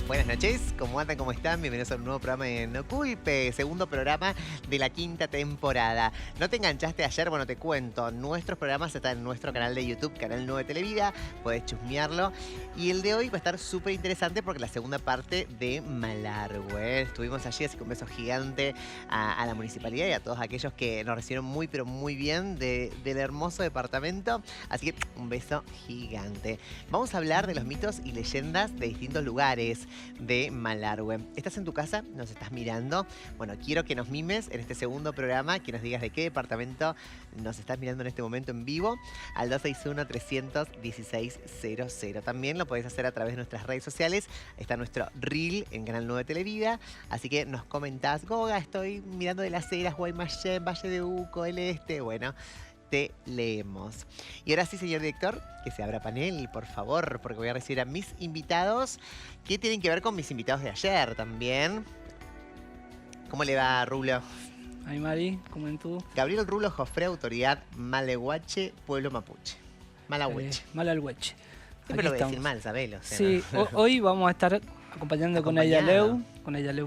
Buenas noches, ¿cómo andan? ¿Cómo están? Bienvenidos a un nuevo programa de No Culpe, segundo programa de la quinta temporada. ¿No te enganchaste ayer? Bueno, te cuento, nuestros programas están en nuestro canal de YouTube, Canal 9 Televida, podés chusmearlo. Y el de hoy va a estar súper interesante porque la segunda parte de Malargüe. Estuvimos allí, así que un beso gigante a la municipalidad y a todos aquellos que nos recibieron muy, pero muy bien del hermoso departamento. Así que un beso gigante. Vamos a hablar de los mitos y leyendas de distintos lugares de Malargüe. ¿Estás en tu casa? ¿Nos estás mirando? Bueno, quiero que nos mimes en este segundo programa, que nos digas de qué departamento nos estás mirando en este momento en vivo, al 261-316-00. También lo podés hacer a través de nuestras redes sociales. Está nuestro reel en Canal 9 Televida, así que nos comentás: Goga, estoy mirando de las Heras, Guaymallén, Valle de Uco, el Este. Bueno, te leemos. Y ahora sí, señor director, que se abra panel, por favor, porque voy a recibir a mis invitados, que tienen que ver con mis invitados de ayer también. ¿Cómo le va, Rulo? Ay, Mari, ¿cómo en tú? Gabriel Rulo Jofre, autoridad Malehuache, pueblo mapuche. Malahueche. Malahueche. Siempre lo voy a decir mal, sabelo. O sea, Sí, ¿no? hoy vamos a estar acompañando con Ayaleu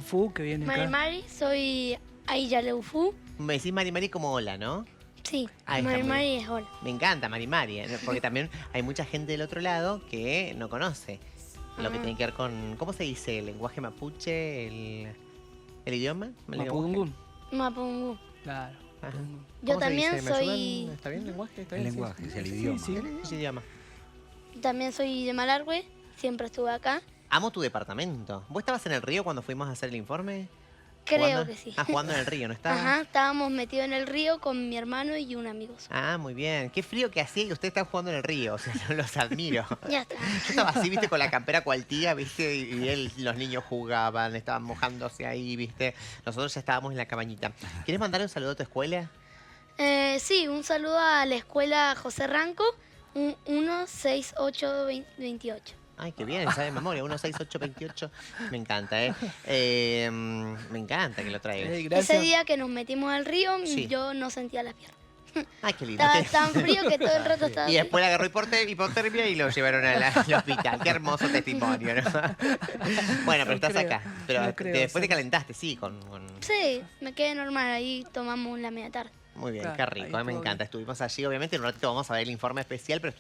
Fu, que viene acá. Mari, soy Ayaleu Fu. Me decís Mari Mari como hola, ¿no? Sí, Ah, está muy Mari es hola. Me encanta Mari Mari, porque también hay mucha gente del otro lado que no conoce lo que tiene que ver con, ¿cómo se dice? El lenguaje mapuche, el idioma. Mapudungun. Mapungu. Claro. Ajá. Mapudungun. Yo ¿Cómo se también dice? ¿Me soy- ayudan? ¿Está bien el lenguaje? ¿Está El bien? lenguaje, Sí. es el idioma. Sí. ¿Qué idioma? También soy de Malargüe, siempre estuve acá. Amo tu departamento. ¿Vos estabas en el río cuando fuimos a hacer el informe? Creo ¿Jugando? que sí. Ah, jugando en el río, ¿no estabas? Ajá, estábamos metidos en el río con mi hermano y un amigo. Ah, muy bien. Qué frío que hacía y ustedes están jugando en el río. O sea, los admiro. Ya está. Yo estaba así, viste, con la campera cual tía, viste, los niños jugaban, estaban mojándose ahí, viste. Nosotros ya estábamos en la cabañita. ¿Quieres mandar un saludo a tu escuela? Sí, un saludo a la escuela José Ranco, 16828. Ay, qué bien, sabe de memoria, 16828. Me encanta, ¿eh? Me encanta que lo traigas. Gracias. Ese día que nos metimos al río, Sí. yo no sentía las piernas. Ay, qué lindo. Estaba tan frío que todo el rato estaba... Y después la agarró hipotermia y lo llevaron al hospital. Qué hermoso testimonio, ¿no? Bueno, pero No estás creo, acá. Pero no creo, después te sí. calentaste, sí, con... Sí, me quedé normal, ahí tomamos la media tarde. Muy bien, Claro, qué rico, ahí me todo encanta. bien. Estuvimos allí, obviamente, en un ratito vamos a ver el informe especial, pero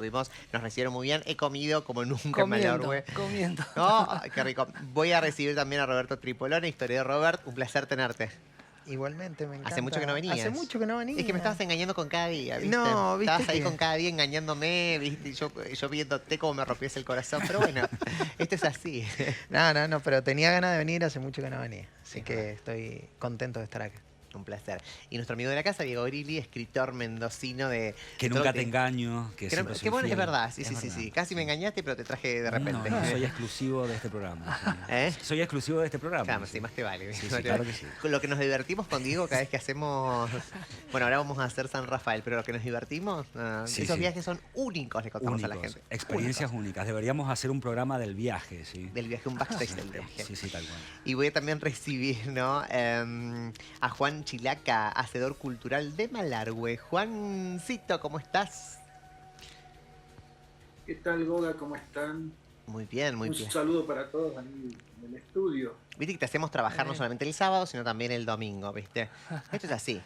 nos recibieron muy bien. He comido como nunca en Comiendo, Malargüe. comiendo. No, ay, qué rico. Voy a recibir también a Roberto Tripolone, historiador Robert. Un placer tenerte. Igualmente, me encanta. Hace mucho que no venías. Hace mucho que no venía. Es que me estabas engañando con cada día, ¿viste? No, ¿viste Estabas ahí que- con cada día engañándome, ¿viste? Y yo viéndote cómo me rompías el corazón. Pero bueno, esto es así. No, pero tenía ganas de venir, hace mucho que no venía. Así Es que verdad. estoy contento de estar acá. Un placer. Y nuestro amigo de la casa, Diego Grilli, escritor mendocino de... Que todo nunca lo te engaño, que siempre soy Qué bueno, es fiel. verdad, sí, Es sí, sí, verdad. sí. Casi me engañaste, pero te traje de repente. No, soy exclusivo de este programa. sí. ¿Eh? Soy exclusivo de este programa. Claro, sí, más te vale. Sí, más sí, te claro vale. que sí. Con lo que nos divertimos con Diego cada vez que hacemos... Bueno, ahora vamos a hacer San Rafael, pero lo que nos divertimos, Sí, esos sí. viajes son únicos, le contamos a la Únicos, gente. experiencias Únicos. únicas. Deberíamos hacer un programa del viaje, ¿sí? Del viaje, un backstage del viaje. Sí, sí, tal cual. Y voy a también recibir, ¿no? A Juan Chilaca, hacedor cultural de Malargüe. Juancito, ¿cómo estás? ¿Qué tal, Goga? ¿Cómo están? Muy bien, muy Un bien. saludo para todos ahí en el estudio. Viste que te hacemos trabajar no solamente el sábado, sino también el domingo, ¿viste? Esto es así.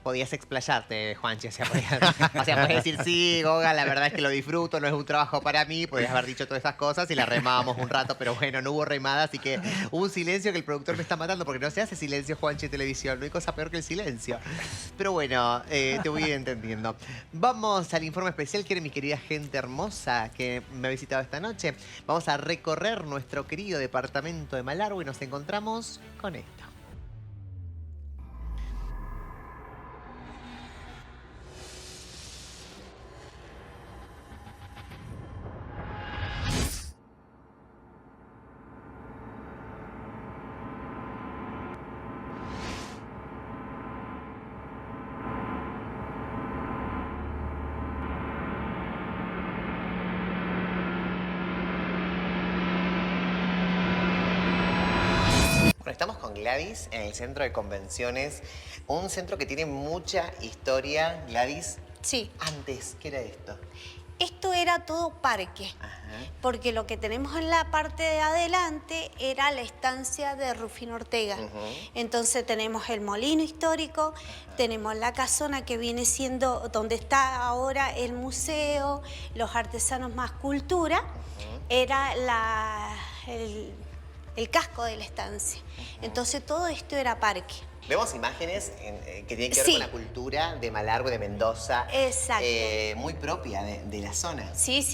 Podías explayarte, Juanchi, o sea, podías decir, sí, Goga, la verdad es que lo disfruto, no es un trabajo para mí, podías haber dicho todas esas cosas y la remábamos un rato, pero bueno, no hubo remada, así que hubo un silencio que el productor me está matando, porque no se hace silencio, Juanchi, en televisión, no hay cosa peor que el silencio. Pero bueno, te voy a ir entendiendo. Vamos al informe especial que mi querida gente hermosa que me ha visitado esta noche. Vamos a recorrer nuestro querido departamento de Malargüe y nos encontramos con esto. Bueno, estamos con Gladys en el centro de convenciones, un centro que tiene mucha historia. Gladys, Sí, antes, ¿qué era esto? Esto era todo parque, porque lo que tenemos en la parte de adelante era la estancia de Rufino Ortega. Entonces tenemos el molino histórico, tenemos la casona que viene siendo donde está ahora el museo, los artesanos más cultura, era el casco de la estancia. Entonces todo esto era parque. Vemos imágenes que tienen que ver con la cultura de Malargüe, de Mendoza. Exacto. Muy propia de la zona. Sí.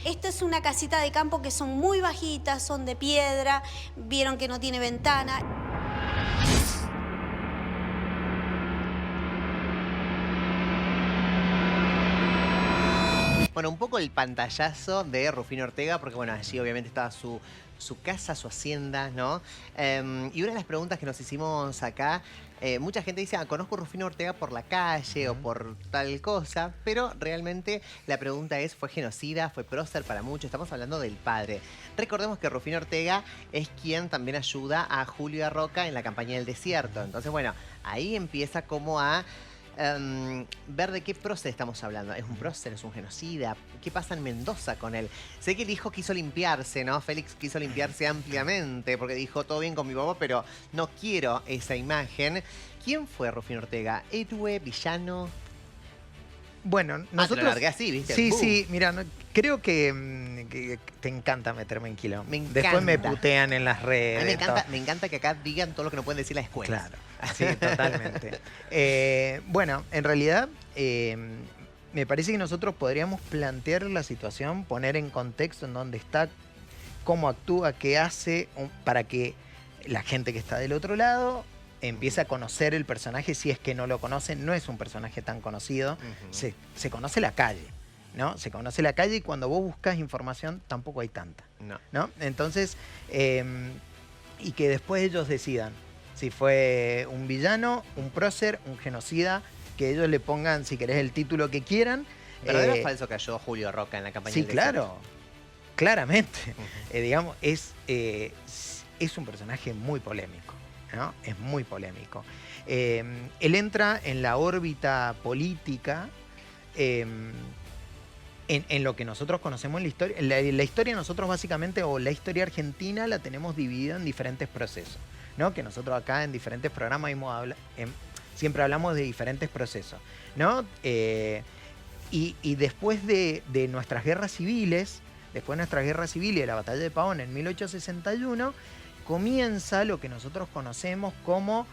Esto es una casita de campo que son muy bajitas, son de piedra, vieron que no tiene ventana. Bueno, un poco el pantallazo de Rufino Ortega, porque bueno, allí obviamente estaba su casa, su hacienda, ¿no? Y una de las preguntas que nos hicimos acá, mucha gente dice, conozco a Rufino Ortega por la calle o por tal cosa, pero realmente la pregunta es, ¿fue genocida? ¿Fue prócer para muchos? Estamos hablando del padre. Recordemos que Rufino Ortega es quien también ayuda a Julio y a Roca en la campaña del desierto. Entonces, bueno, ahí empieza como a ver de qué prócer estamos hablando. ¿Es un prócer? ¿Es un genocida? ¿Qué pasa en Mendoza con él? Sé que el hijo quiso limpiarse, ¿no? Félix quiso limpiarse ampliamente porque dijo, todo bien con mi papá, pero no quiero esa imagen. ¿Quién fue Rufino Ortega? ¿Héroe? ¿Villano? Bueno, nosotros... te lo largué así, ¿viste? Sí, ¡Bum! sí, mira, creo que te encanta meterme en quilombo. Me Después me encanta. putean en las A redes. mí me encanta que acá digan todo lo que no pueden decir las escuelas. Claro, sí, totalmente. Bueno, en realidad me parece que nosotros podríamos plantear la situación, poner en contexto en dónde está, cómo actúa, qué hace, para que la gente que está del otro lado empiece a conocer el personaje, si es que no lo conocen. No es un personaje tan conocido, se conoce la calle, ¿no? Se conoce la calle y cuando vos buscas información tampoco hay tanta, ¿no? Entonces, y que después ellos decidan si fue un villano, un prócer, un genocida, que ellos le pongan, si querés, el título que quieran. ¿Verdadero o falso que ayudó Julio Roca en la campaña Sí, del desierto? claro, claramente. Digamos, es un personaje muy polémico, ¿no? Es muy polémico. Él entra en la órbita política en lo que nosotros conocemos en la historia. La historia nosotros básicamente, o la historia argentina, la tenemos dividida en diferentes procesos, ¿no? Que nosotros acá en diferentes programas siempre hablamos de diferentes procesos, ¿no? Y después de nuestras guerras civiles, después de nuestra guerra civil y de la batalla de Pavón en 1861, comienza lo que nosotros conocemos como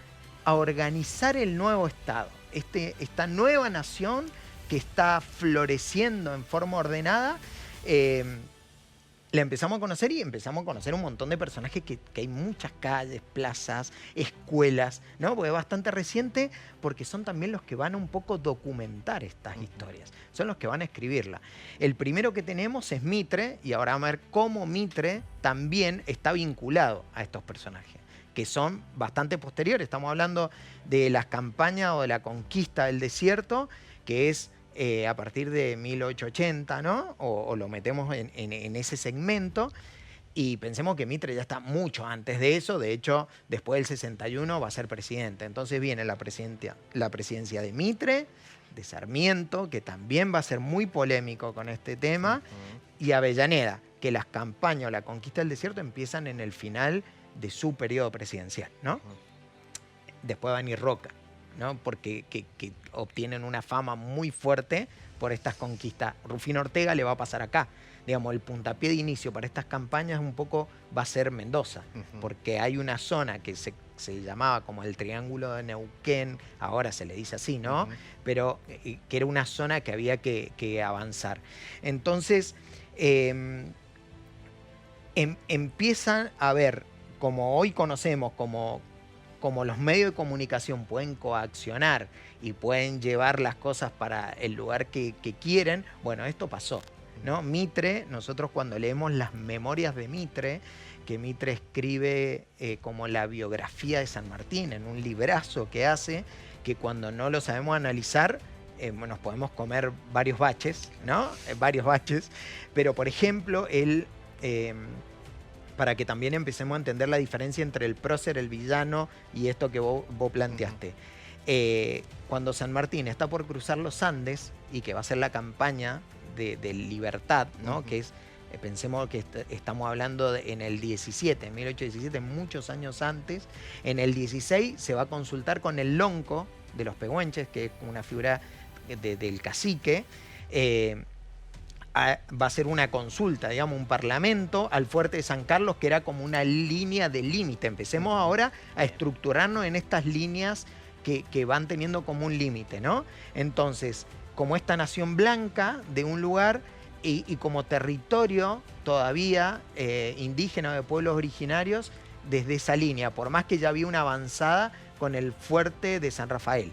a organizar el nuevo Estado. Esta nueva nación que está floreciendo en forma ordenada, la empezamos a conocer y empezamos a conocer un montón de personajes que hay muchas calles, plazas, escuelas, ¿no? Porque es bastante reciente, porque son también los que van a un poco documentar estas historias, son los que van a escribirla. El primero que tenemos es Mitre, y ahora vamos a ver cómo Mitre también está vinculado a estos personajes, que son bastante posteriores. Estamos hablando de las campañas o de la conquista del desierto, que es a partir de 1880, ¿no? O lo metemos en ese segmento. Y pensemos que Mitre ya está mucho antes de eso. De hecho, después del 61 va a ser presidente. Entonces viene la presidencia de Mitre, de Sarmiento, que también va a ser muy polémico con este tema, y Avellaneda, que las campañas o la conquista del desierto empiezan en el final de su periodo presidencial, ¿no? Después va a venir Roca, ¿no? Porque que obtienen una fama muy fuerte por estas conquistas. Rufino Ortega le va a pasar acá. Digamos, el puntapié de inicio para estas campañas un poco va a ser Mendoza, porque hay una zona que se llamaba como el Triángulo de Neuquén, ahora se le dice así, ¿no? Pero que era una zona que había que avanzar. Entonces, empiezan a ver, como hoy conocemos, como los medios de comunicación pueden coaccionar y pueden llevar las cosas para el lugar que quieren. Bueno, esto pasó, ¿no? Mitre, nosotros cuando leemos las memorias de Mitre, que Mitre escribe como la biografía de San Martín en un librazo que hace, que cuando no lo sabemos analizar, nos podemos comer varios baches, ¿no? Varios baches. Pero, por ejemplo, él... para que también empecemos a entender la diferencia entre el prócer, el villano y esto que vos planteaste. Cuando San Martín está por cruzar los Andes y que va a ser la campaña de libertad, ¿no? Que es, pensemos que estamos hablando en el 17, en 1817, muchos años antes. En el 16 se va a consultar con el lonco de los pehuenches, que es una figura del cacique. Va a ser una consulta, digamos, un parlamento al fuerte de San Carlos, que era como una línea de límite. Empecemos ahora a estructurarnos en estas líneas que van teniendo como un límite, ¿no? Entonces, como esta nación blanca de un lugar y como territorio todavía indígena de pueblos originarios desde esa línea, por más que ya había una avanzada con el fuerte de San Rafael.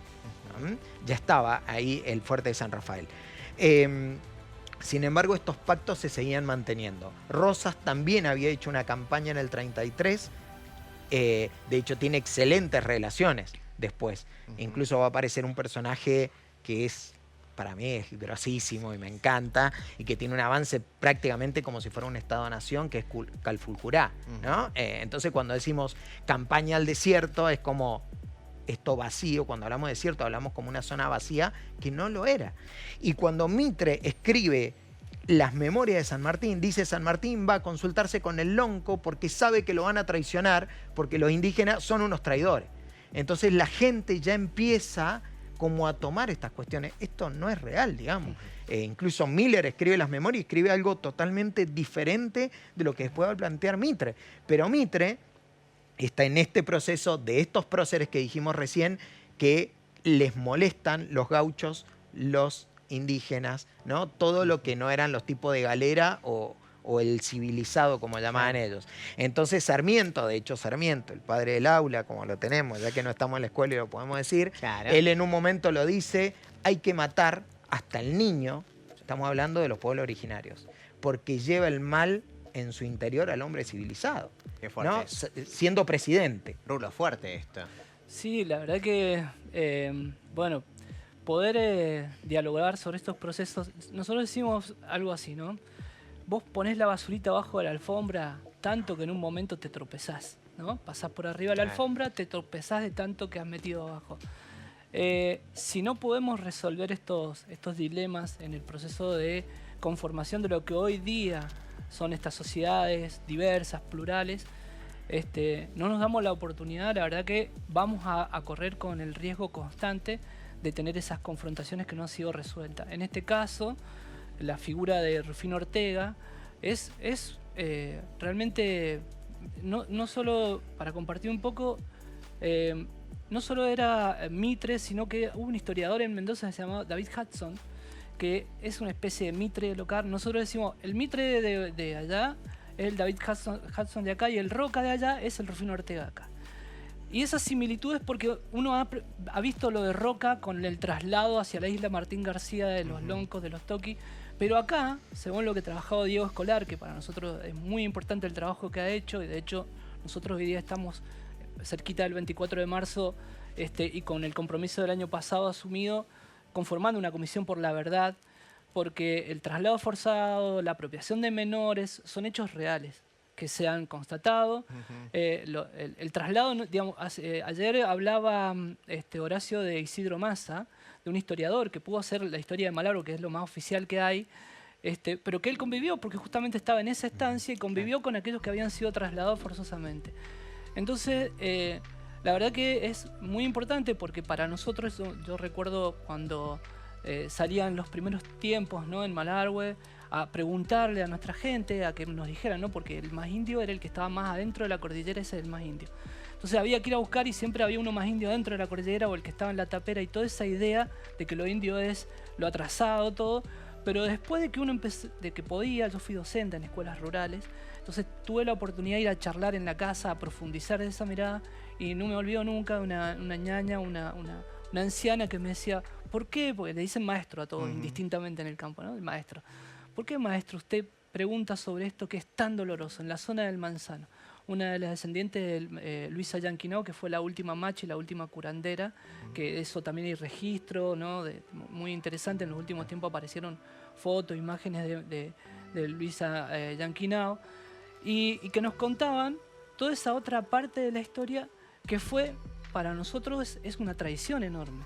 ¿No? Ya estaba ahí el fuerte de San Rafael. Sin embargo, estos pactos se seguían manteniendo. Rosas también había hecho una campaña en el 33. De hecho, tiene excelentes relaciones después. Incluso va a aparecer un personaje que es, para mí, es grosísimo y me encanta, y que tiene un avance prácticamente como si fuera un Estado-nación, que es Calfulcurá, ¿no? Entonces, cuando decimos campaña al desierto, es como esto vacío. Cuando hablamos de desierto, hablamos como una zona vacía que no lo era. Y cuando Mitre escribe las memorias de San Martín, dice: San Martín va a consultarse con el lonco porque sabe que lo van a traicionar, porque los indígenas son unos traidores. Entonces la gente ya empieza como a tomar estas cuestiones. Esto no es real, digamos. Incluso Miller escribe las memorias y escribe algo totalmente diferente de lo que después va a plantear Mitre. Pero Mitre está en este proceso de estos próceres que dijimos recién, que les molestan los gauchos, los indígenas, ¿no? Todo lo que no eran los tipos de galera o el civilizado, como llamaban ellos. Entonces Sarmiento, de hecho Sarmiento, el padre del aula, como lo tenemos, ya que no estamos en la escuela y lo podemos decir, él en un momento lo dice: hay que matar hasta el niño, estamos hablando de los pueblos originarios, porque lleva el mal en su interior al hombre civilizado. Qué fuerte. ¿No? Siendo presidente. Rulo, fuerte esto. Sí, la verdad que, bueno, poder dialogar sobre estos procesos, nosotros decimos algo así, ¿no? Vos ponés la basurita abajo de la alfombra tanto que en un momento te tropezás, ¿no? Pasás por arriba de la alfombra, te tropezás de tanto que has metido abajo. Si no podemos resolver estos dilemas en el proceso de conformación de lo que hoy día son estas sociedades diversas, plurales, no nos damos la oportunidad, la verdad que vamos a correr con el riesgo constante de tener esas confrontaciones que no han sido resueltas. En este caso, la figura de Rufino Ortega es realmente, no solo, para compartir un poco, no solo era Mitre, sino que hubo un historiador en Mendoza que se llamaba David Hudson, que es una especie de Mitre local. Nosotros decimos, el Mitre de allá es el David Hudson de acá, y el Roca de allá es el Rufino Ortega de acá. Y esas similitudes porque uno ha visto lo de Roca con el traslado hacia la isla Martín García de los loncos, de los toquis, pero acá, según lo que trabajaba Diego Escolar, que para nosotros es muy importante el trabajo que ha hecho, y de hecho nosotros hoy día estamos cerquita del 24 de marzo y con el compromiso del año pasado asumido, conformando una comisión por la verdad, porque el traslado forzado, la apropiación de menores, son hechos reales que se han constatado. El traslado, digamos, ayer hablaba Horacio de Isidro Massa, de un historiador que pudo hacer la historia de Malagro, que es lo más oficial que hay, pero que él convivió porque justamente estaba en esa estancia y convivió con aquellos que habían sido trasladados forzosamente. Entonces, la verdad que es muy importante porque para nosotros, yo recuerdo cuando salían los primeros tiempos, ¿no?, en Malargüe, a preguntarle a nuestra gente, a que nos dijeran, ¿no?, porque el más indio era el que estaba más adentro de la cordillera, ese es el más indio. Entonces había que ir a buscar y siempre había uno más indio dentro de la cordillera o el que estaba en la tapera, y toda esa idea de que lo indio es lo atrasado, todo. Pero después de que uno empezó, de que podía, yo fui docente en escuelas rurales, entonces tuve la oportunidad de ir a charlar en la casa, a profundizar de esa mirada, y no me olvido nunca de una ñaña, una anciana que me decía: ¿por qué? Porque le dicen maestro a todos, indistintamente en el campo, ¿no? El maestro. ¿Por qué, maestro, usted pregunta sobre esto que es tan doloroso en la zona del Manzano? Una de las descendientes de Luisa Yanquinao, que fue la última machi, la última curandera, que eso también hay registro, ¿no?, muy interesante. En los últimos tiempos aparecieron fotos, imágenes de Luisa Yanquinao, y que nos contaban toda esa otra parte de la historia que fue, para nosotros, es una traición enorme.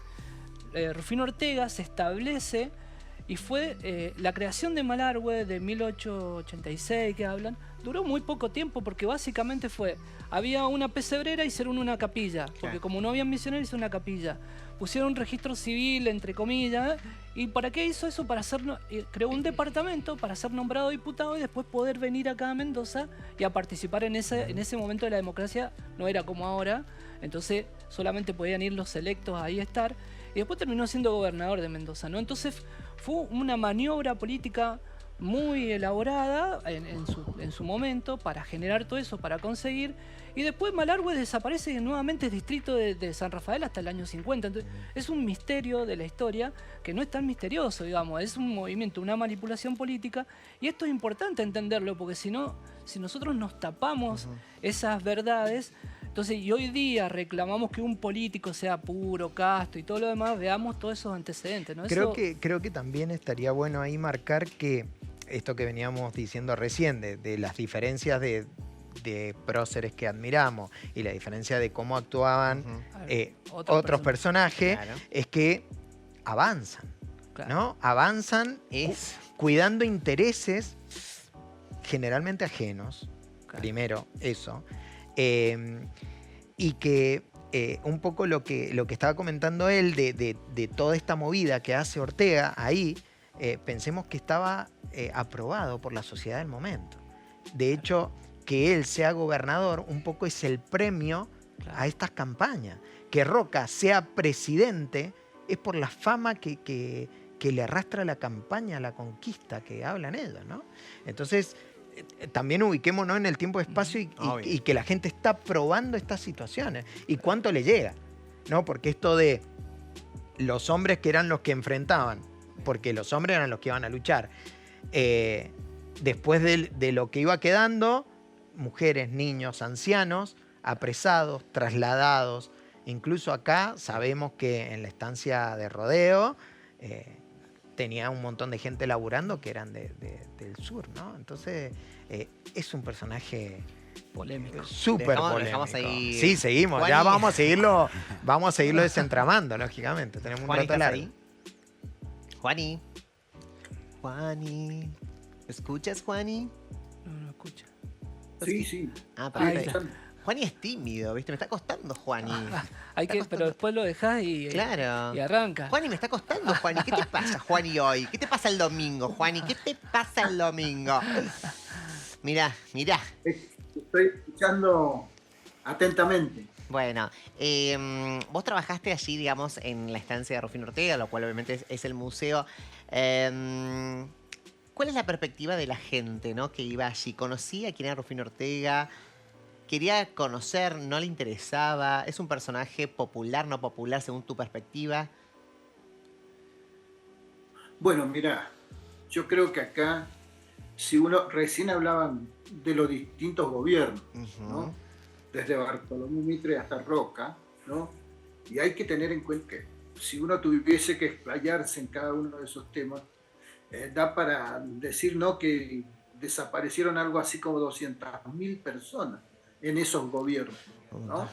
Rufino Ortega se establece Y fue la creación de Malargüe de 1886 que hablan, duró muy poco tiempo porque básicamente había una pesebrera y hicieron una capilla, porque Claro. como no había misioneros hizo una capilla. Pusieron un registro civil, entre comillas, ¿y para qué hizo eso? Creó un departamento para ser nombrado diputado y después poder venir acá a Mendoza y a participar en ese momento de la democracia. No era como ahora, entonces solamente podían ir los electos ahí a estar, y después terminó siendo gobernador de Mendoza, ¿no? Entonces fue una maniobra política muy elaborada en su momento para generar todo eso, para conseguir. Y después Malargüe desaparece y nuevamente es distrito de San Rafael hasta el año 50. Entonces, es un misterio de la historia que no es tan misterioso, digamos. Es un movimiento, una manipulación política. Y esto es importante entenderlo, porque si nosotros nos tapamos esas verdades, entonces, y hoy día reclamamos que un político sea puro, casto y todo lo demás, veamos todos esos antecedentes, ¿no? Creo que también estaría bueno ahí marcar que esto que veníamos diciendo recién, de las diferencias de próceres que admiramos y la diferencia de cómo actuaban otros personajes, Claro. es que avanzan, Claro. ¿no? Avanzan Es. cuidando intereses generalmente ajenos, Claro. primero eso, y que un poco lo que estaba comentando él de toda esta movida que hace Ortega ahí, pensemos que estaba aprobado por la sociedad del momento. De hecho, que él sea gobernador un poco es el premio Claro. a estas campañas. Que Roca sea presidente es por la fama que le arrastra la campaña, la conquista que hablan ellos, ¿no? Entonces, también ubiquémonos en el tiempo-espacio Obvio. y que la gente está probando estas situaciones y cuánto le llega, ¿no? Porque esto de los hombres que eran los que enfrentaban, porque los hombres eran los que iban a luchar, después de lo que iba quedando, mujeres, niños, ancianos, apresados, trasladados. Incluso acá sabemos que en la estancia de Rodeo tenía un montón de gente laburando que eran del sur, ¿no? Entonces es un personaje Polémico. súper Dejamos polémico. ahí. Sí, seguimos. Juani. Ya vamos a seguirlo desentramando, lógicamente. Tenemos un Juani, rato ¿estás largo. ahí? Juani. ¿Escuchas, Juani? No escucha. Sí, sí. Ah, Estoy perfecto. escuchando. Juani es tímido, ¿viste? Me está costando, Juani. Pero después lo dejás y Claro. arranca. Juani, me está costando, Juani. ¿Qué te pasa, Juani, hoy? ¿Qué te pasa el domingo, Juani? ¿Qué te pasa el domingo? Mirá. Estoy escuchando atentamente. Bueno, vos trabajaste allí, digamos, en la estancia de Rufino Ortega, lo cual obviamente es el museo. ¿Cuál es la perspectiva de la gente, ¿no? Que iba allí? ¿Conocía quién era Rufino Ortega? ¿Quería conocer? ¿No le interesaba? ¿Es un personaje popular, no popular, según tu perspectiva? Bueno, mira, yo creo que acá, si uno recién hablaban de los distintos gobiernos, ¿no? Desde Bartolomé Mitre hasta Roca, ¿no? Y hay que tener en cuenta que si uno tuviese que explayarse en cada uno de esos temas, da para decir, ¿no?, que desaparecieron algo así como 200.000 personas en esos gobiernos, ¿no?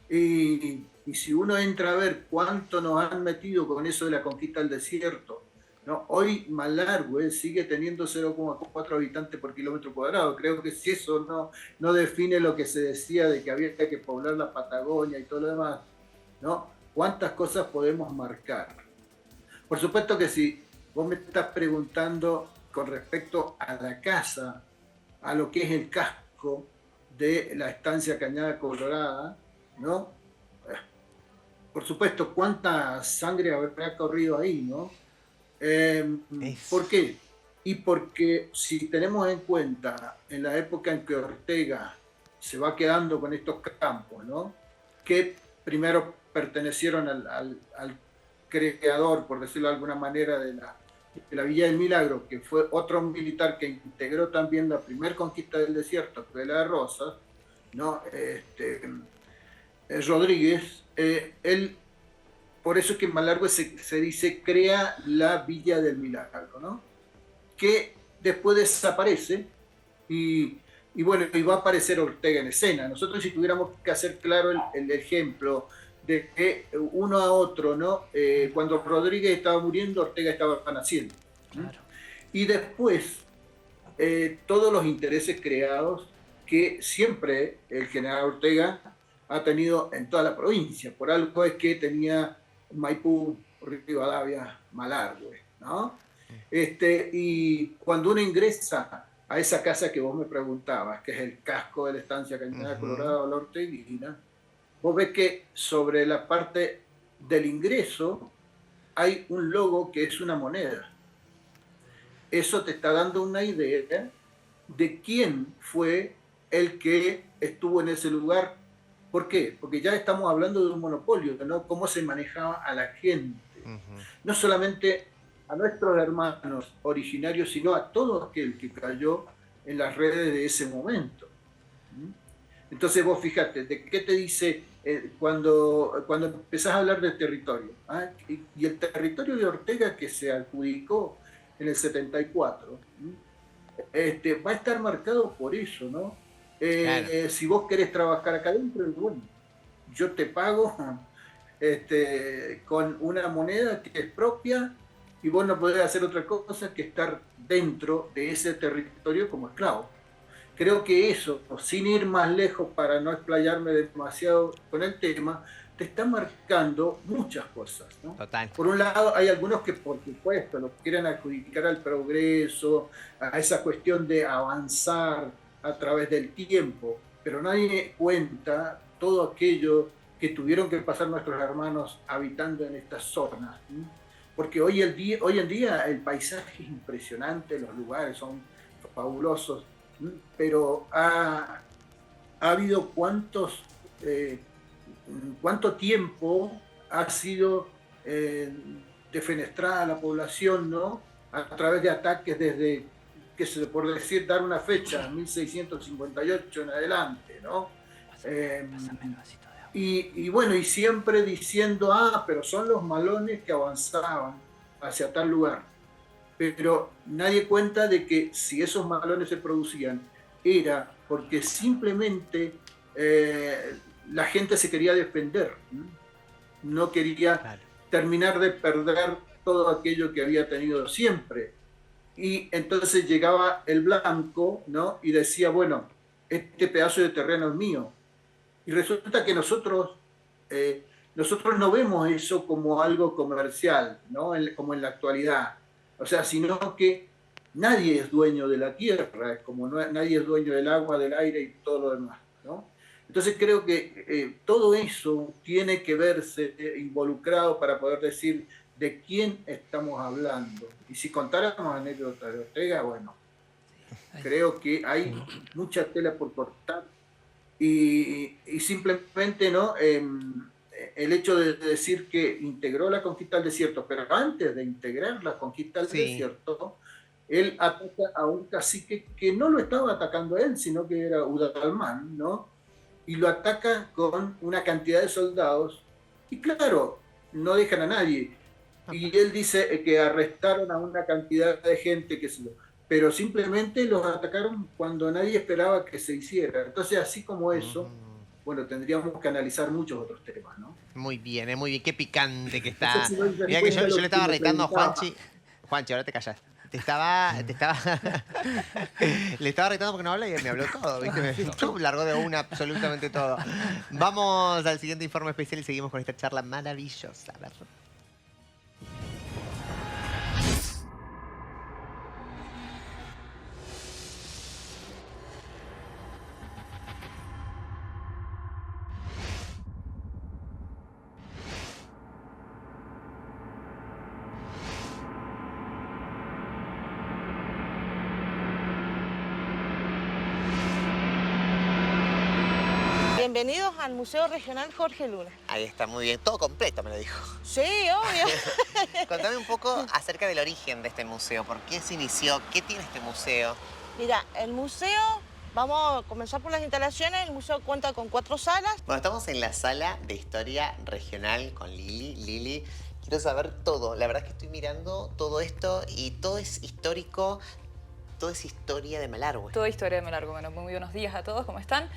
Y si uno entra a ver cuánto nos han metido con eso de la conquista del desierto, ¿no? Hoy Malargüe sigue teniendo 0,4 habitantes por kilómetro cuadrado. Creo que si eso no define lo que se decía de que había que poblar la Patagonia y todo lo demás, ¿no? ¿Cuántas cosas podemos marcar? Por supuesto que si vos me estás preguntando con respecto a la casa, a lo que es el casco de la estancia Cañada Colorada, ¿no? Por supuesto, cuánta sangre habrá corrido ahí, ¿no? ¿Por qué? Y porque si tenemos en cuenta en la época en que Ortega se va quedando con estos campos, ¿no?, que primero pertenecieron al creador, por decirlo de alguna manera, de la Villa del Milagro, que fue otro militar que integró también la primera conquista del desierto, que fue la de Rosas, ¿no? Rodríguez, él, por eso es que en Malargüe se dice crea la Villa del Milagro, ¿no?, que después desaparece y bueno, y va a aparecer Ortega en escena. Nosotros, si tuviéramos que hacer claro el ejemplo de que uno a otro, ¿no? Cuando Rodríguez estaba muriendo, Ortega estaba naciendo. Claro. Y después, todos los intereses creados que siempre el general Ortega ha tenido en toda la provincia. Por algo es que tenía Maipú, Rivadavia, Malargüe, ¿no? Y cuando uno ingresa a esa casa que vos me preguntabas, que es el casco de la estancia Cañada Colorado, la Orteguina, vos ves que sobre la parte del ingreso hay un logo que es una moneda. Eso te está dando una idea de quién fue el que estuvo en ese lugar. ¿Por qué? Porque ya estamos hablando de un monopolio, ¿no? Cómo se manejaba a la gente. No solamente a nuestros hermanos originarios, sino a todo aquel que cayó en las redes de ese momento. Entonces vos fíjate, ¿de qué te dice cuando empezás a hablar del territorio? ¿Ah? Y el territorio de Ortega que se adjudicó en el 74, va a estar marcado por eso, ¿no? Claro. Si vos querés trabajar acá adentro, bueno, yo te pago con una moneda que es propia y vos no podés hacer otra cosa que estar dentro de ese territorio como esclavo. Creo que eso, sin ir más lejos para no explayarme demasiado con el tema, te está marcando muchas cosas, ¿no? Total. Por un lado, hay algunos que, por supuesto, lo quieren adjudicar al progreso, a esa cuestión de avanzar a través del tiempo, pero nadie cuenta todo aquello que tuvieron que pasar nuestros hermanos habitando en estas zonas, ¿sí? Porque hoy en día el paisaje es impresionante, los lugares son fabulosos, ¿sí? Pero ha habido cuánto tiempo ha sido defenestrada la población, ¿no? A través de ataques desde, por decir, dar una fecha, 1658 en adelante, ¿no? Y bueno, y siempre diciendo, pero son los malones que avanzaban hacia tal lugar. Pero nadie cuenta de que si esos malones se producían, era porque simplemente la gente se quería defender, no quería terminar de perder todo aquello que había tenido siempre. Y entonces llegaba el blanco, ¿no? Y decía, bueno, este pedazo de terreno es mío. Y resulta que nosotros no vemos eso como algo comercial, ¿no? Como en la actualidad. O sea, sino que nadie es dueño de la tierra, como nadie es dueño del agua, del aire y todo lo demás, ¿no? Entonces creo que todo eso tiene que verse involucrado para poder decir de quién estamos hablando. Y si contáramos anécdotas de Ortega, bueno, creo que hay mucha tela por cortar. Y simplemente, ¿no? El hecho de decir que integró la conquista del desierto, pero antes de integrar la conquista del desierto, él ataca a un cacique que no lo estaba atacando a él, sino que era Udalmán, ¿no? Y lo ataca con una cantidad de soldados, y claro, no dejan a nadie. Y él dice que arrestaron a una cantidad de gente, pero simplemente los atacaron cuando nadie esperaba que se hiciera. Entonces, así como eso, bueno, tendríamos que analizar muchos otros temas, ¿no? Muy bien, qué picante que está. Mirá que yo le estaba retando a Juanchi. Juanchi, ahora te callas. Le estaba retando porque no habla y me habló todo, ¿viste? Me largó de una absolutamente todo. Vamos al siguiente informe especial y seguimos con esta charla maravillosa. A ver. Bienvenidos al Museo Regional Jorge Luna. Ahí está, muy bien. Todo completo, me lo dijo. Sí, obvio. Contame un poco acerca del origen de este museo. ¿Por qué se inició? ¿Qué tiene este museo? Mira, el museo, vamos a comenzar por las instalaciones. El museo cuenta con 4 salas. Bueno, estamos en la sala de historia regional con Lili. Lili, quiero saber todo. La verdad es que estoy mirando todo esto y todo es histórico, todo es historia de Malargüe. Toda historia de Malargüe. Bueno, muy buenos días a todos, ¿cómo están?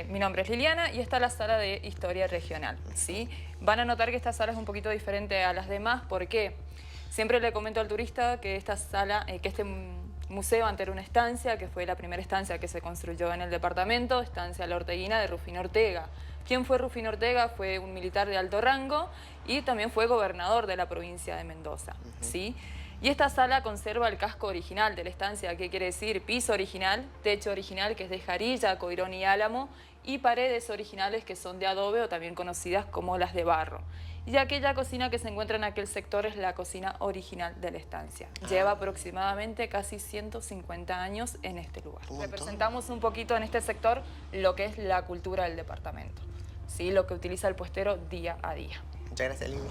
Mi nombre es Liliana y esta es la sala de historia regional, ¿sí? Van a notar que esta sala es un poquito diferente a las demás, ¿por qué? Siempre le comento al turista que esta sala, que este museo antes era una estancia, que fue la primera estancia que se construyó en el departamento, estancia La Orteguina de Rufino Ortega. ¿Quién fue Rufino Ortega? Fue un militar de alto rango y también fue gobernador de la provincia de Mendoza, ¿sí? Y esta sala conserva el casco original de la estancia, ¿qué quiere decir? Piso original, techo original que es de jarilla, coirón y álamo, y paredes originales que son de adobe o también conocidas como las de barro. Y aquella cocina que se encuentra en aquel sector es la cocina original de la estancia. Lleva aproximadamente casi 150 años en este lugar. Representamos un poquito en este sector lo que es la cultura del departamento, ¿sí? Lo que utiliza el puestero día a día. Muchas gracias, Lili.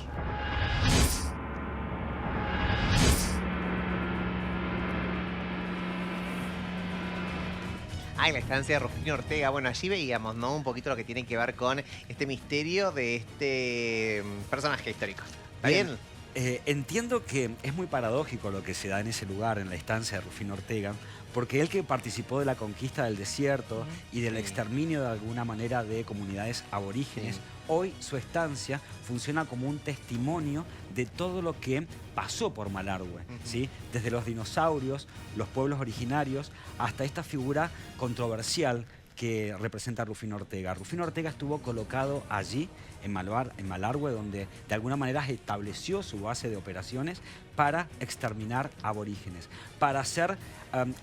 En la estancia de Rufino Ortega. Bueno, allí veíamos, ¿no?, un poquito lo que tiene que ver con este misterio de este personaje histórico. ¿Está bien? Entiendo que es muy paradójico lo que se da en ese lugar, en la estancia de Rufino Ortega, porque él que participó de la conquista del desierto y del exterminio de alguna manera de comunidades aborígenes, hoy su estancia funciona como un testimonio de todo lo que pasó por Malargüe, ¿sí? Desde los dinosaurios, los pueblos originarios, hasta esta figura controversial que representa a Rufino Ortega. Rufino Ortega estuvo colocado allí, en Malargüe, donde de alguna manera estableció su base de operaciones para exterminar aborígenes, para hacer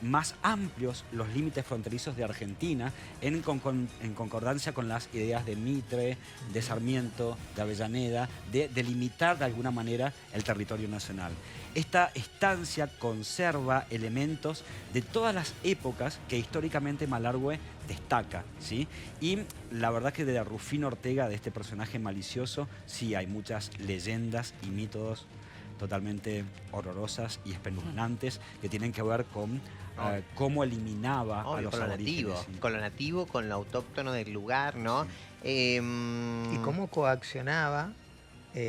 más amplios los límites fronterizos de Argentina en concordancia con las ideas de Mitre, de Sarmiento, de Avellaneda, de delimitar de alguna manera el territorio nacional. Esta estancia conserva elementos de todas las épocas que históricamente Malargüe destaca, ¿sí? Y la verdad que de Rufino Ortega, de este personaje malicioso, sí hay muchas leyendas y mitos totalmente horrorosas y espeluznantes que tienen que ver con cómo eliminaba a los aborígenes. Con lo nativo, con lo autóctono del lugar, ¿no? Y cómo coaccionaba.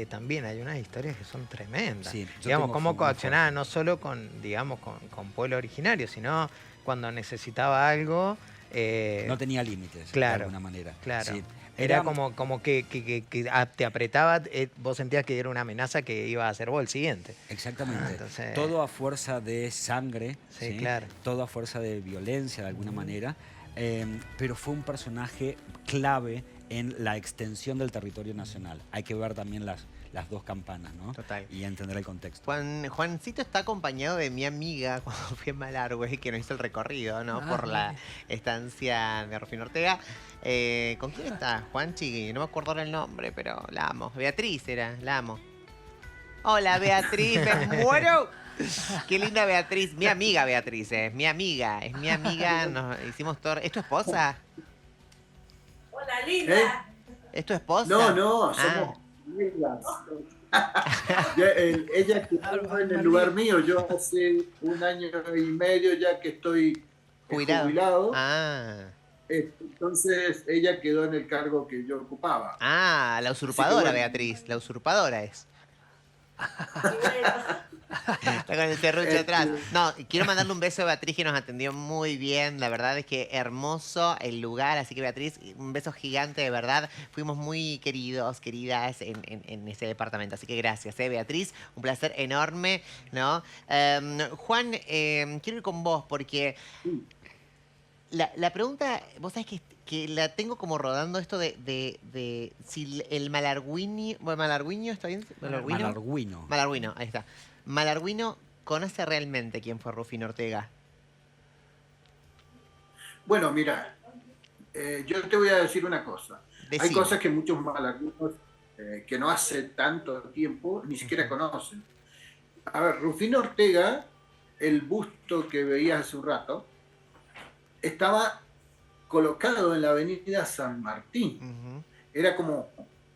También hay unas historias que son tremendas. Sí, digamos, cómo coaccionaba no solo con pueblo originario, sino cuando necesitaba algo. No tenía límites, claro, de alguna manera. Claro. Sí. Era como que te apretaba, vos sentías que era una amenaza que iba a ser vos el siguiente. Exactamente. Entonces, todo a fuerza de sangre, sí, claro. Todo a fuerza de violencia de alguna manera, pero fue un personaje clave en la extensión del territorio nacional. Hay que ver también las dos campanas, ¿no? Total. Y entender el contexto. Juancito está acompañado de mi amiga cuando fui a Malargüe, que nos hizo el recorrido, ¿no? Por la estancia de Rufino Ortega. ¿Con quién está, Juanchi? No me acuerdo ahora el nombre, pero la amo. Beatriz era, la amo. Hola, Beatriz, me muero. Qué linda Beatriz. Mi amiga Beatriz, es mi amiga. Nos hicimos todo. ¿Es tu esposa? Hola, linda. ¿Es tu esposa? No, somos amigas. Ella quedó en el lugar mío. Yo hace 1 año y medio ya que estoy jubilado. Entonces ella quedó en el cargo que yo ocupaba. La usurpadora, Beatriz. La usurpadora es. Está con el serrucho atrás. No, quiero mandarle un beso a Beatriz, que nos atendió muy bien. La verdad es que hermoso el lugar. Así que, Beatriz, un beso gigante, de verdad. Fuimos muy queridas en ese departamento. Así que gracias, Beatriz. Un placer enorme, ¿no? Juan, quiero ir con vos porque la pregunta, vos sabés que la tengo como rodando esto de si el malargüino, ¿está bien? Malargüino, ahí está. Malargüino conoce realmente quién fue Rufino Ortega. Bueno, mira, yo te voy a decir una cosa. Decime. Hay cosas que muchos malargüinos que no hace tanto tiempo ni siquiera conocen. A ver, Rufino Ortega, el busto que veías hace un rato, estaba colocado en la avenida San Martín. Era como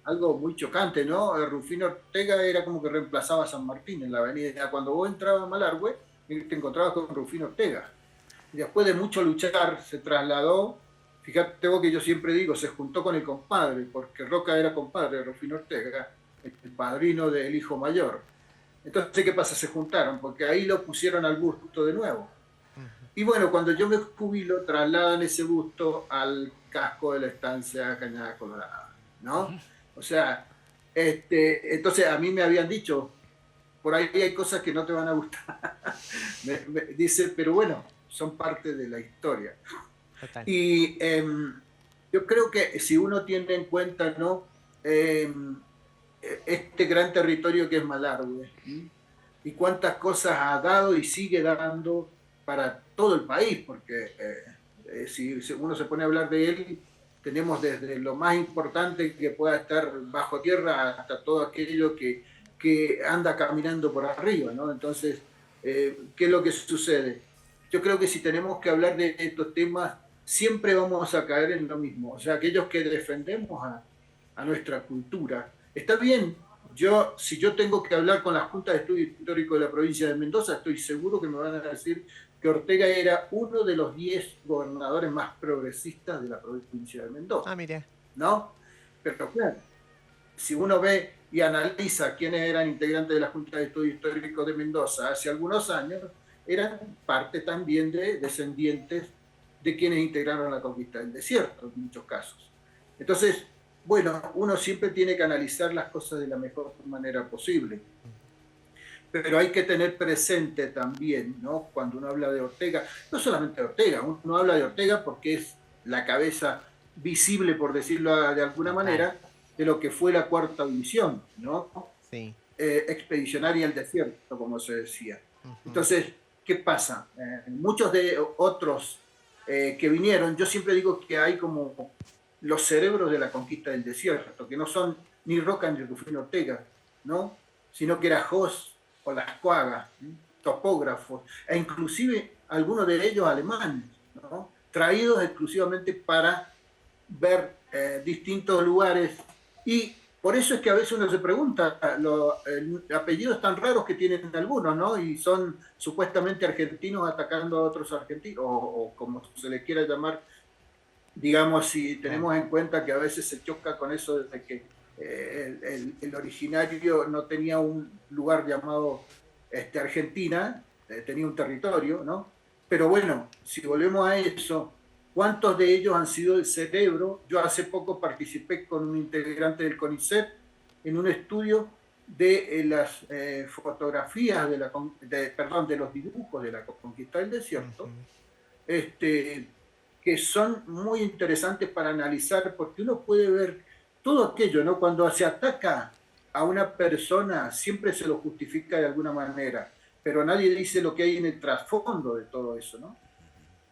algo muy chocante, ¿no? Rufino Ortega era como que reemplazaba a San Martín en la avenida. Cuando vos entrabas a Malargüe, te encontrabas con Rufino Ortega. Y después de mucho luchar, se trasladó. Fíjate vos que yo siempre digo, se juntó con el compadre, porque Roca era compadre de Rufino Ortega, el padrino del hijo mayor. Entonces, ¿qué pasa? Se juntaron, porque ahí lo pusieron al busto de nuevo. Y bueno, cuando yo me jubilo, trasladan ese busto al casco de la estancia Cañada Colorada, ¿no? O sea, entonces a mí me habían dicho, por ahí hay cosas que no te van a gustar. Dice, pero bueno, son parte de la historia. Total. Y yo creo que si uno tiene en cuenta, ¿no? Este gran territorio que es Malargüe, ¿sí? Y cuántas cosas ha dado y sigue dando para todo el país, porque si uno se pone a hablar de él, tenemos desde lo más importante que pueda estar bajo tierra hasta todo aquello que anda caminando por arriba, ¿no? Entonces, ¿qué es lo que sucede? Yo creo que si tenemos que hablar de estos temas, siempre vamos a caer en lo mismo. O sea, aquellos que defendemos a nuestra cultura. Está bien, si yo tengo que hablar con la Junta de Estudio Histórico de la provincia de Mendoza, estoy seguro que me van a decir que Ortega era uno de los 10 gobernadores más progresistas de la provincia de Mendoza. Ah, mira. ¿No? Pero claro, si uno ve y analiza quiénes eran integrantes de la Junta de Estudio Histórico de Mendoza hace algunos años, eran parte también de descendientes de quienes integraron la conquista del desierto, en muchos casos. Entonces, bueno, uno siempre tiene que analizar las cosas de la mejor manera posible. Pero hay que tener presente también, ¿no? Cuando uno habla de Ortega, no solamente de Ortega, uno habla de Ortega porque es la cabeza visible, por decirlo de alguna manera, de lo que fue la Cuarta División, ¿no? Sí. Expedicionaria al desierto, como se decía. Entonces, ¿qué pasa? Muchos de otros que vinieron, yo siempre digo que hay como los cerebros de la conquista del desierto, que no son ni Roca ni Rufino Ortega, ¿no? Sino que era Jos o Lascuaga, topógrafos, e inclusive algunos de ellos alemanes, ¿no? Traídos exclusivamente para ver distintos lugares. Y por eso es que a veces uno se pregunta los apellidos tan raros que tienen algunos, ¿no? Y son supuestamente argentinos atacando a otros argentinos, o como se le quiera llamar, digamos, si tenemos en cuenta que a veces se choca con eso de que el originario no tenía un lugar llamado Argentina, tenía un territorio, ¿no? Pero bueno, si volvemos a eso, ¿cuántos de ellos han sido el cerebro? Yo hace poco participé con un integrante del CONICET en un estudio de las fotografías de los dibujos de la conquista del desierto, que son muy interesantes para analizar, porque uno puede ver todo aquello, ¿no? Cuando se ataca a una persona, siempre se lo justifica de alguna manera, pero nadie dice lo que hay en el trasfondo de todo eso, ¿no?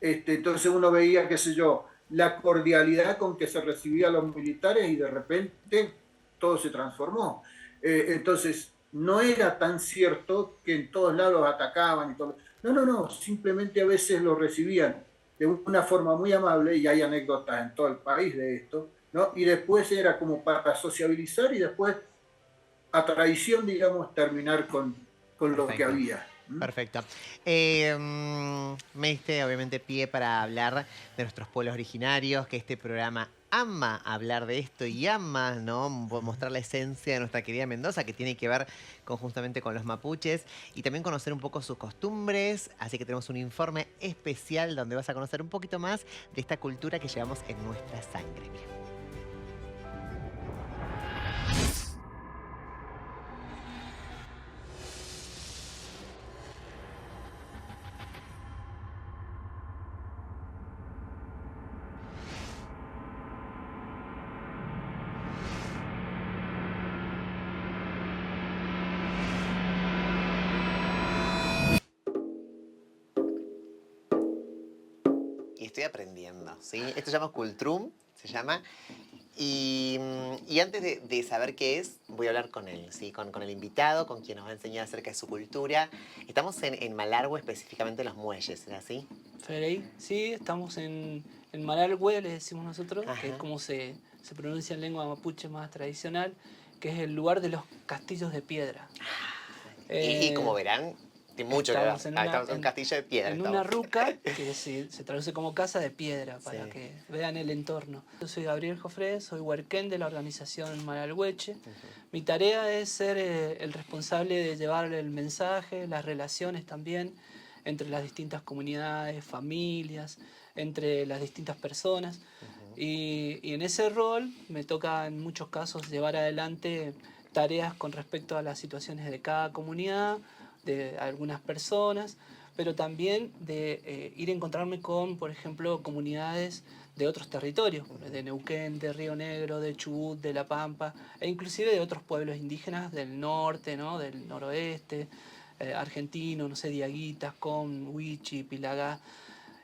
Entonces uno veía, qué sé yo, la cordialidad con que se recibía a los militares y de repente todo se transformó. Entonces no era tan cierto que en todos lados atacaban y todo. No, simplemente a veces lo recibían de una forma muy amable, y hay anécdotas en todo el país de esto, ¿no? Y después era como para sociabilizar y después, a traición, digamos, terminar con lo que había. Perfecto. Me diste obviamente pie para hablar de nuestros pueblos originarios, que este programa ama hablar de esto y ama, ¿no?, mostrar la esencia de nuestra querida Mendoza, que tiene que ver justamente con los mapuches, y también conocer un poco sus costumbres. Así que tenemos un informe especial donde vas a conocer un poquito más de esta cultura que llevamos en nuestra sangre. Estoy aprendiendo, ¿sí? Esto se llama Cultrum, se llama. Y antes de saber qué es, voy a hablar con él, ¿sí? Con el invitado, con quien nos va a enseñar acerca de su cultura. Estamos en Malargüe, específicamente en los muelles, ¿es así? Federico, sí, estamos en Malargüe, le decimos nosotros, que es como se pronuncia en lengua mapuche más tradicional, que es el lugar de los castillos de piedra. Y como verán, tiene mucho que ver. Estamos en un castillo de piedra. En una ruca, que se traduce como casa de piedra, para que vean el entorno. Yo soy Gabriel Jofré, soy huerquén de la organización Malargüeche. Mi tarea es ser el responsable de llevar el mensaje, las relaciones también, entre las distintas comunidades, familias, entre las distintas personas. Y en ese rol me toca en muchos casos llevar adelante tareas con respecto a las situaciones de cada comunidad, de algunas personas, pero también de ir a encontrarme con, por ejemplo, comunidades de otros territorios, de Neuquén, de Río Negro, de Chubut, de La Pampa, e inclusive de otros pueblos indígenas del norte, ¿no? Del noroeste, argentino, no sé, Diaguitas, Com, Huichi, Pilagá.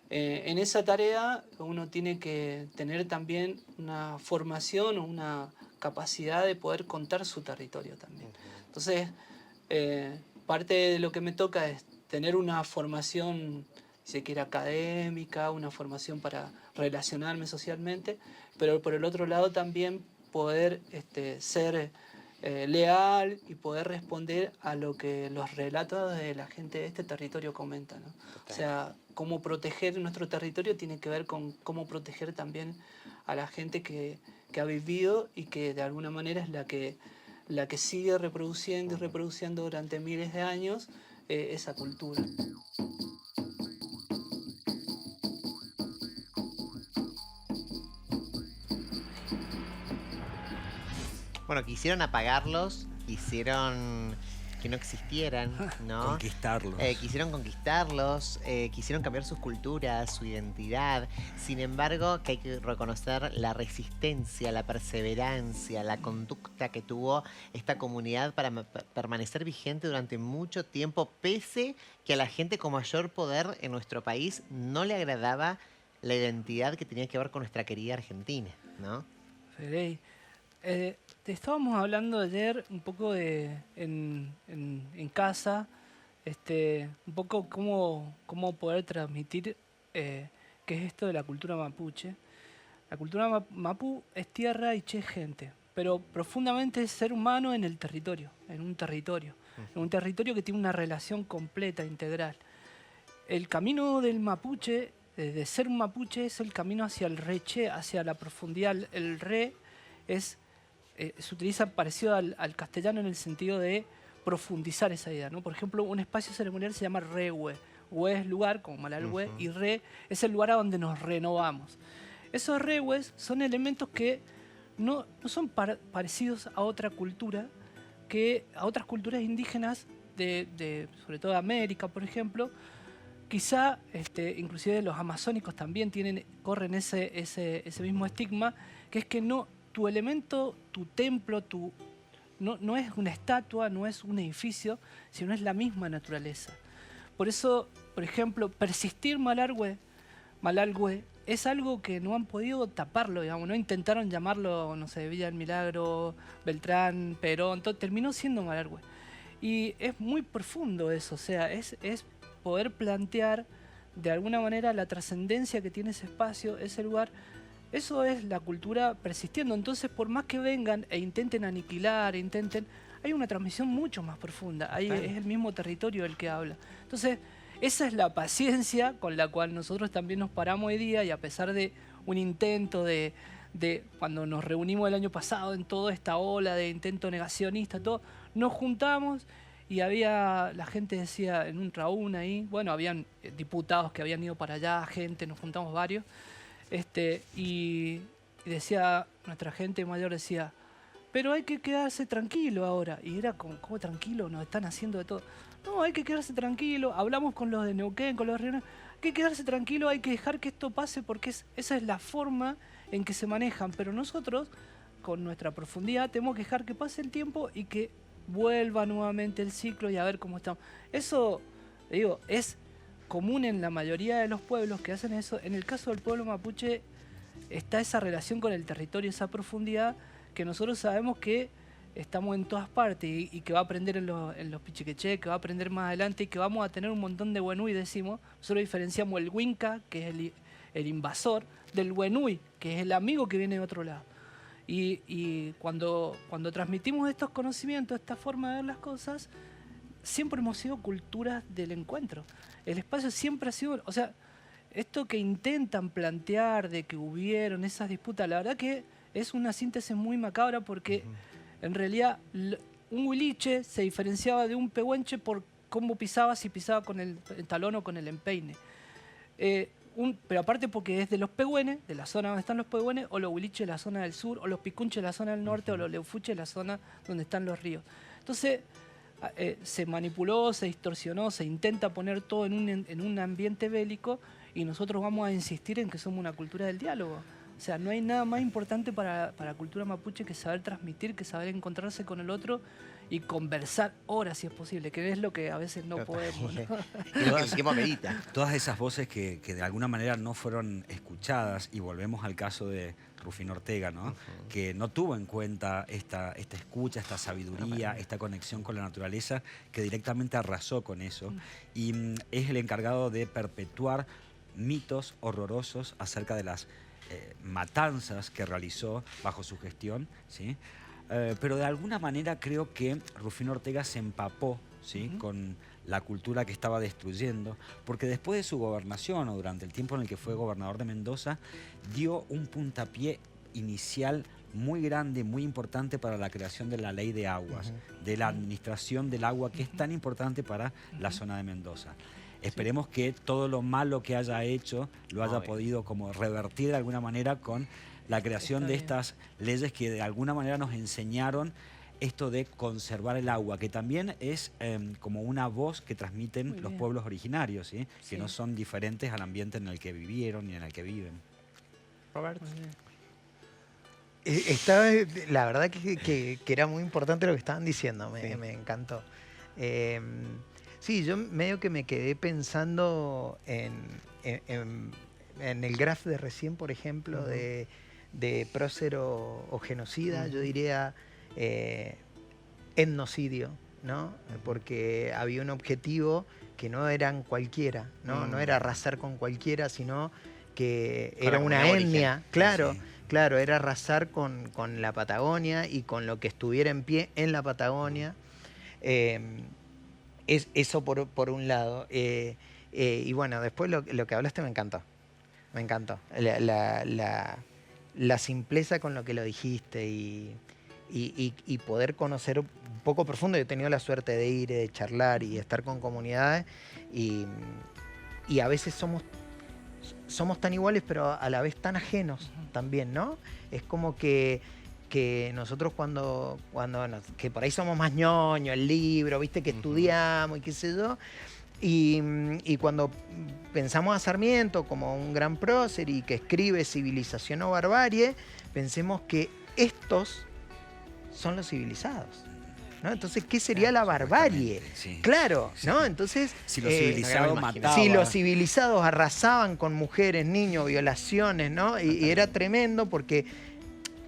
En esa tarea uno tiene que tener también una formación o una capacidad de poder contar su territorio también. Entonces, parte de lo que me toca es tener una formación, si se quiere, académica, una formación para relacionarme socialmente, pero por el otro lado también poder ser leal y poder responder a lo que los relatos de la gente de este territorio comentan, ¿no? O sea, cómo proteger nuestro territorio tiene que ver con cómo proteger también a la gente que ha vivido y que de alguna manera es la que sigue reproduciendo y reproduciendo durante miles de años esa cultura. Bueno, quisieron apagarlos, quisieron que no existieran, ¿no? Conquistarlos. Quisieron conquistarlos, quisieron cambiar sus culturas, su identidad. Sin embargo, que hay que reconocer la resistencia, la perseverancia, la conducta que tuvo esta comunidad para permanecer vigente durante mucho tiempo, pese que a la gente con mayor poder en nuestro país no le agradaba la identidad que tenía que ver con nuestra querida Argentina, ¿no? Fedey, te estábamos hablando ayer un poco en casa, un poco cómo poder transmitir qué es esto de la cultura mapuche. La cultura mapú es tierra y che gente, pero profundamente es ser humano en el territorio, en un territorio que tiene una relación completa, integral. El camino del mapuche, de ser un mapuche, es el camino hacia el reche, hacia la profundidad. El re se utiliza parecido al castellano en el sentido de profundizar esa idea, ¿no? Por ejemplo, un espacio ceremonial se llama rehue. Hue es lugar, como Malalhue, y re es el lugar a donde nos renovamos. Esos rehues son elementos que no son parecidos a otra cultura, a otras culturas indígenas, sobre todo de América, por ejemplo. Quizá, inclusive los amazónicos también corren ese mismo estigma, que es que tu elemento, tu templo, no es una estatua, no es un edificio, sino es la misma naturaleza. Por eso, por ejemplo, persistir Malalhue es algo que no han podido taparlo, digamos, no intentaron llamarlo, no sé, Villa del Milagro, Beltrán, Perón, terminó siendo Malalhue. Y es muy profundo eso, o sea, es poder plantear de alguna manera la trascendencia que tiene ese espacio, ese lugar. Eso es la cultura persistiendo. Entonces, por más que vengan e intenten aniquilar, hay una transmisión mucho más profunda. Ahí es el mismo territorio el que habla. Entonces, esa es la paciencia con la cual nosotros también nos paramos hoy día, y a pesar de un intento de cuando nos reunimos el año pasado en toda esta ola de intento negacionista, todo, nos juntamos y la gente decía en un raún ahí, bueno, habían diputados que habían ido para allá, nos juntamos varios, y decía, nuestra gente mayor decía, pero hay que quedarse tranquilo ahora. Y era como tranquilo, nos están haciendo de todo. No, hay que quedarse tranquilo. Hablamos con los de Neuquén, con los de Río Negro. Hay que quedarse tranquilo, hay que dejar que esto pase porque esa es la forma en que se manejan. Pero nosotros, con nuestra profundidad, tenemos que dejar que pase el tiempo y que vuelva nuevamente el ciclo y a ver cómo estamos. Eso, digo, es común en la mayoría de los pueblos que hacen eso. En el caso del pueblo mapuche está esa relación con el territorio, esa profundidad que nosotros sabemos que estamos en todas partes y que va a aprender en los pichiqueché, que va a aprender más adelante y que vamos a tener un montón de huenui, decimos. Nosotros diferenciamos el huinca, que es el invasor, del huenui, que es el amigo que viene de otro lado. Y cuando transmitimos estos conocimientos, esta forma de ver las cosas, siempre hemos sido culturas del encuentro. El espacio siempre ha sido, o sea, esto que intentan plantear de que hubieron esas disputas, la verdad que es una síntesis muy macabra porque en realidad un huiliche se diferenciaba de un pehuenche por cómo pisaba, si pisaba con el talón o con el empeine. pero aparte porque es de los pehuenes, de la zona donde están los pehuenes, o los huiliches de la zona del sur, o los picunches de la zona del norte, o los leufuches de la zona donde están los ríos. Entonces, se manipuló, se distorsionó, se intenta poner todo en un ambiente bélico, y nosotros vamos a insistir en que somos una cultura del diálogo. O sea, no hay nada más importante para la cultura mapuche que saber transmitir, que saber encontrarse con el otro y conversar horas si es posible, que es lo que a veces no podemos, ¿no? ¿En qué medita? Todas esas voces que de alguna manera no fueron escuchadas, y volvemos al caso de Rufino Ortega, ¿no? Que no tuvo en cuenta esta escucha, esta sabiduría, esta conexión con la naturaleza, que directamente arrasó con eso, y es el encargado de perpetuar mitos horrorosos acerca de las matanzas que realizó bajo su gestión, ¿sí? Pero de alguna manera creo que Rufino Ortega se empapó, ¿sí? Con la cultura que estaba destruyendo, porque después de su gobernación, o durante el tiempo en el que fue gobernador de Mendoza, dio un puntapié inicial muy grande, muy importante para la creación de la ley de aguas, de la administración del agua, que es tan importante para la zona de Mendoza. Esperemos que todo lo malo que haya hecho lo haya podido como revertir de alguna manera con la creación de estas leyes que de alguna manera nos enseñaron esto de conservar el agua, que también es como una voz que transmiten los pueblos originarios, ¿sí? Que no son diferentes al ambiente en el que vivieron y en el que viven. Roberto. La verdad que era muy importante lo que estaban diciendo, me encantó. Sí, yo medio que me quedé pensando en el graf de recién, por ejemplo, de prócer o genocida, yo diría etnocidio, ¿no? Porque había un objetivo que no eran cualquiera, ¿no? No era arrasar con cualquiera, sino que era una etnia, claro. Claro, era arrasar con la Patagonia y con lo que estuviera en pie en la Patagonia. Eso por un lado. Y bueno, después lo que hablaste me encantó. Me encantó. La simpleza con lo que lo dijiste y poder conocer un poco profundo. Yo he tenido la suerte de ir, de charlar y estar con comunidades. Y a veces somos tan iguales, pero a la vez tan ajenos también, ¿no? Es como que nosotros cuando que por ahí somos más ñoños, el libro, viste, que estudiamos y qué sé yo, y cuando pensamos a Sarmiento como un gran prócer y que escribe Civilización o Barbarie, pensemos que estos son los civilizados, ¿no? Entonces, ¿qué sería la barbarie? Sí. Claro, ¿no? Entonces, si los civilizados mataban. Si los civilizados arrasaban con mujeres, niños, violaciones, ¿no? Y era tremendo porque,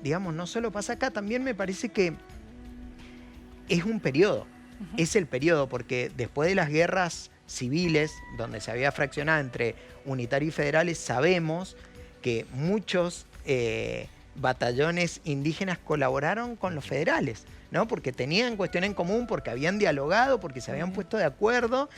digamos, no solo pasa acá, también me parece que es un periodo. Es el periodo, porque después de las guerras civiles, donde se había fraccionado entre unitarios y federales, sabemos que muchos batallones indígenas colaboraron con los federales, ¿no? Porque tenían cuestión en común, porque habían dialogado, porque se habían puesto de acuerdo.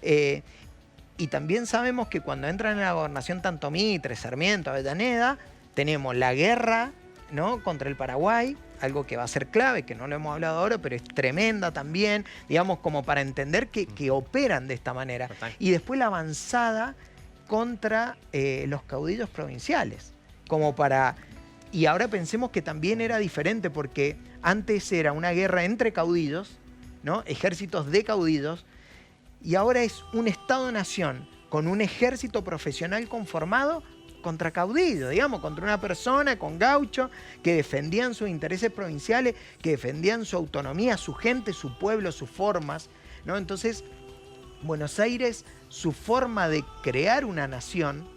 Y también sabemos que cuando entran en la gobernación tanto Mitre, Sarmiento, Avellaneda, tenemos la guerra, ¿no? Contra el Paraguay, algo que va a ser clave, que no lo hemos hablado ahora, pero es tremenda también, digamos, como para entender que operan de esta manera. Y después la avanzada contra los caudillos provinciales, como para... Y ahora pensemos que también era diferente, porque antes era una guerra entre caudillos, ¿no? Ejércitos de caudillos, y ahora es un Estado-nación con un ejército profesional conformado contra caudillos, digamos, contra una persona con gaucho que defendían sus intereses provinciales, que defendían su autonomía, su gente, su pueblo, sus formas, ¿no? Entonces, Buenos Aires, su forma de crear una nación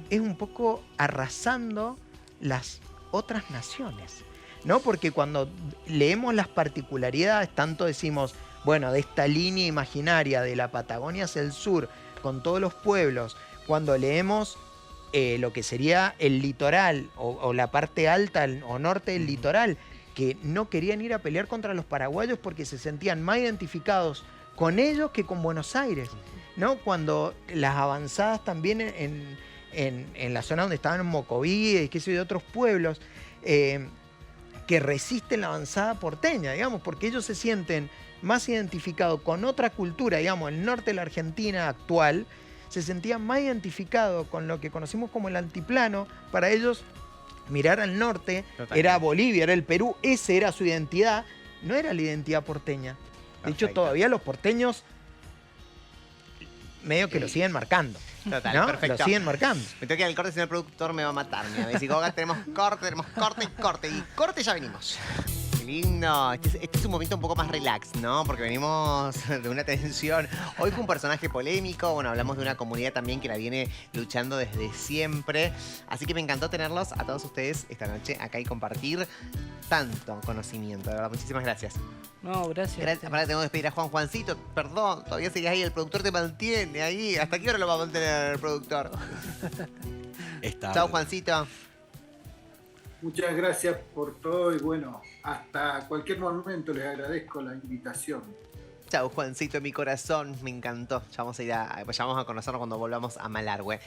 es un poco arrasando las otras naciones, ¿no? Porque cuando leemos las particularidades, tanto decimos, bueno, de esta línea imaginaria de la Patagonia hacia el sur, con todos los pueblos, cuando leemos lo que sería el litoral o la parte alta o norte del litoral, que no querían ir a pelear contra los paraguayos porque se sentían más identificados con ellos que con Buenos Aires, ¿no? Cuando las avanzadas también en la zona donde estaban en Mocoví y qué sé yo, de otros pueblos que resisten la avanzada porteña, digamos, porque ellos se sienten más identificados con otra cultura, digamos, el norte de la Argentina actual, se sentían más identificados con lo que conocimos como el altiplano. Para ellos, mirar al norte era Bolivia, era el Perú, esa era su identidad, no era la identidad porteña. De hecho, todavía los porteños medio que lo siguen marcando. Total, ¿no? perfecto. Lo siguen marcando. Me tengo que ir al corte, si no el productor me va a matar. Mira, me dice, Goga, tenemos corte y corte, ya venimos. Qué lindo. Este es un momento un poco más relax, ¿no? Porque venimos de una tensión. Hoy fue un personaje polémico. Bueno, hablamos de una comunidad también que la viene luchando desde siempre. Así que me encantó tenerlos a todos ustedes esta noche acá y compartir tanto conocimiento. De verdad, muchísimas gracias. No, gracias. Gracias. Ahora tengo que despedir a Juancito. Perdón, todavía seguís ahí. El productor te mantiene ahí. ¿Hasta qué hora lo va a mantener el productor? Chao, Juancito. Muchas gracias por todo y bueno, hasta cualquier momento les agradezco la invitación. Chao, Juancito, mi corazón. Me encantó. Ya vamos a conocernos cuando volvamos a Malargüe.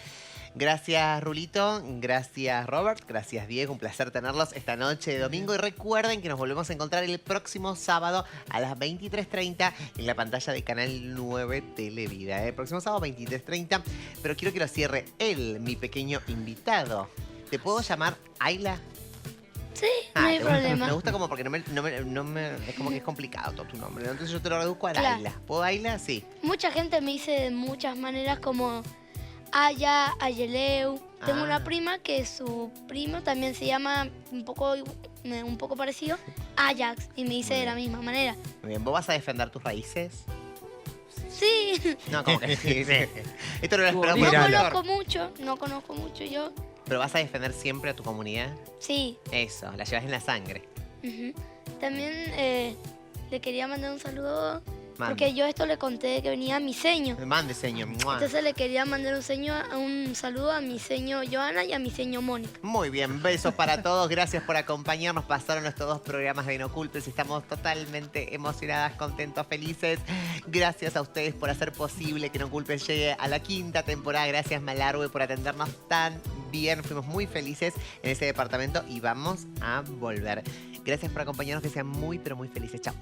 Gracias, Rulito. Gracias, Robert. Gracias, Diego. Un placer tenerlos esta noche de domingo. Y recuerden que nos volvemos a encontrar el próximo sábado a las 23:30 en la pantalla de Canal 9 Televida. El próximo sábado, 23:30. Pero quiero que lo cierre él, mi pequeño invitado. ¿Te puedo llamar Ayla? Sí, no hay problema. Me gusta como porque es como que es complicado todo tu nombre, ¿no? Entonces yo te lo reduzco a Claro. Ayla. ¿Puedo Ayla? Sí. Mucha gente me dice de muchas maneras como Aya, Ayeleu. Tengo una prima que su primo también se llama un poco parecido, Ajax, y me dice de la misma manera. Muy bien, ¿vos vas a defender tus raíces? Sí. No, como que sí. Esto no lo esperaba No por el no conozco mucho yo. ¿Pero vas a defender siempre a tu comunidad? Sí. Eso, la llevas en la sangre. Ujú. También le quería mandar un saludo Mande. porque yo esto le conté que venía a mi seño. Mande, señor. ¡Mua! Entonces le quería mandar un saludo a mi seño Joana y a mi seño Mónica. Muy bien, besos para todos. Gracias por acompañarnos. Pasaron estos 2 programas de No Culpes. Estamos totalmente emocionadas, contentos, felices. Gracias a ustedes por hacer posible que No Culpes llegue a la 5ª temporada. Gracias, Malargüe, por atendernos tan bien. Fuimos muy felices en ese departamento y vamos a volver. Gracias por acompañarnos. Que sean muy, pero muy felices. Chao.